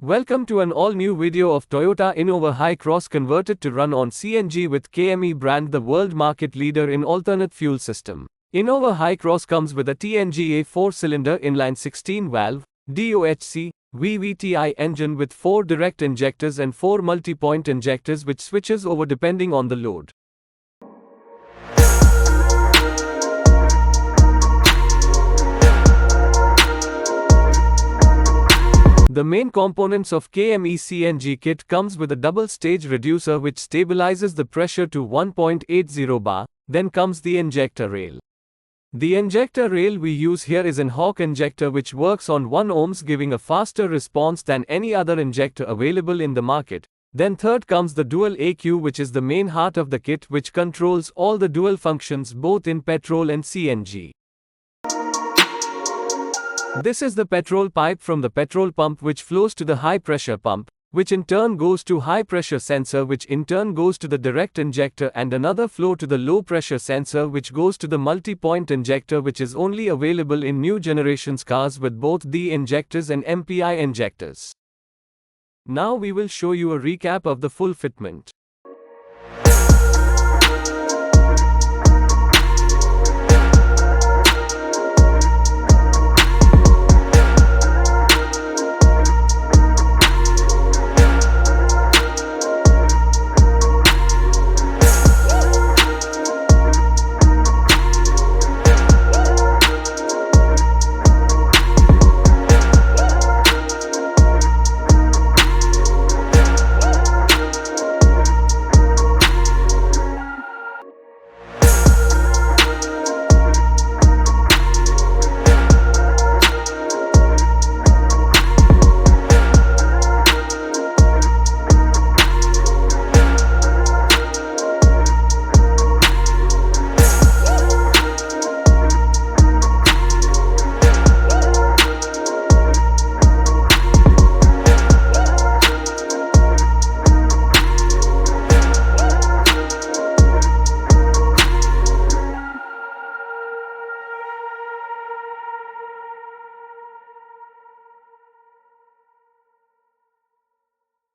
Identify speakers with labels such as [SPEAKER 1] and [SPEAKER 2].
[SPEAKER 1] Welcome to an all-new video of Toyota Innova Hycross converted to run on CNG with Chennai brand, the world market leader in alternate fuel system. Innova Hycross comes with a TNGA 4-cylinder inline 16-valve DOHC VVTi engine with 4 direct injectors and 4 multi-point injectors which switches over depending on the load. The main components of Chennai CNG kit comes with a double-stage reducer which stabilizes the pressure to 1.80 bar, then comes the injector rail. The injector rail we use here is an Hawk injector which works on 1 ohms, giving a faster response than any other injector available in the market. Then third comes the dual AQ, which is the main heart of the kit, which controls all the dual functions both in petrol and CNG. This is the petrol pipe from the petrol pump which flows to the high pressure pump, which in turn goes to high pressure sensor, which in turn goes to the direct injector, and another flow to the low pressure sensor which goes to the multi-point injector, which is only available in new generations cars with both the injectors and MPI injectors. Now we will show you a recap of the full fitment.